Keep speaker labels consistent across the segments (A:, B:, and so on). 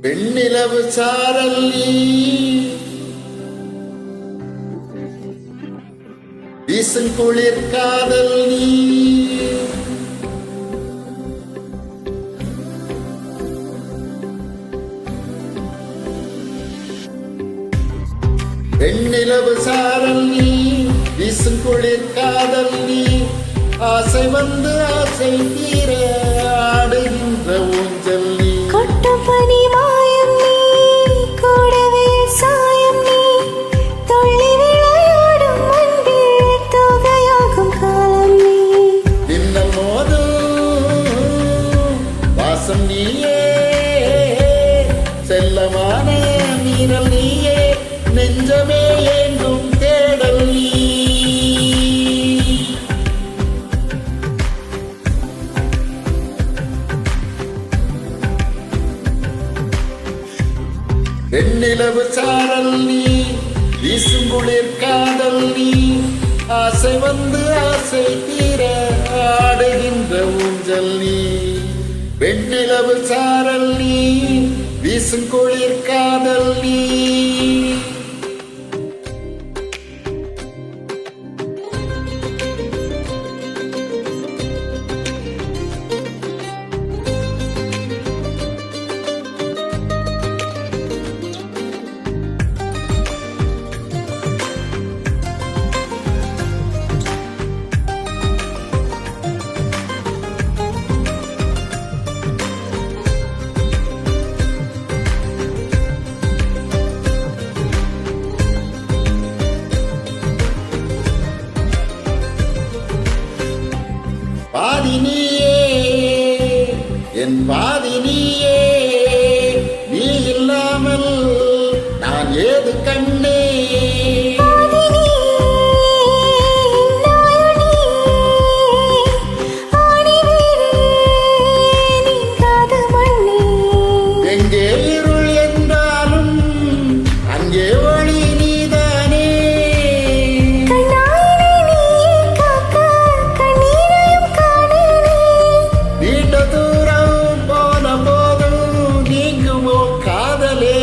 A: பெண்ணிலவு சாரல் நீ வீசும் குளிர் காதல் நீ பெண்ணிலவு சாரல் நீ வீசும் குளிர் காதல் நீ ஆசை வந்து ஆசை தீர ஆடுகின்ற ஊஞ்சல் நீ
B: கொட்டப்பனி மாயம் நீ கூடவே சாயம் நீ துள்ளி விளையாடும் மண்ணில் தொகையாகும் காலம் நீ
A: தின்னல் மோதும் வாசம் நீயே செல்லமான நீரல் நீயே நெஞ்சமே எங்கும் தேடல் நீ வெண்ணிலவு சாரல் நீ வீசும் குளிர் காதல் நீ ஆசை வந்து ஆசை தீர ஆடுகின்ற ஊஞ்சல் நீ வெண்ணிலவு சாரல் நீ வீசும் குளிர் காதல் நீ பாதி நீயே என் பாதி நீயே நீ இல்லாமல் நான் ஏது கண்ணே எங்கே இருள் என்றாலும் அங்கே ஒளி நீதானே நீண்ட தூரம் போன போதும் நீங்குமோ காதலே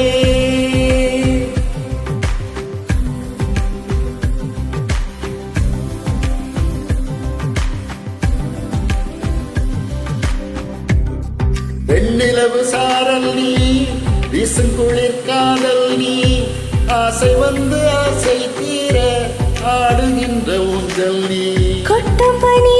A: வெண்ணிலவு சாரல் நீ வீசும் குளிர் காதல் நீ ஆசை வந்து ஆசை தீர ஆடுகின்ற ஊஞ்சல் நீ
B: கொட்டப்பனி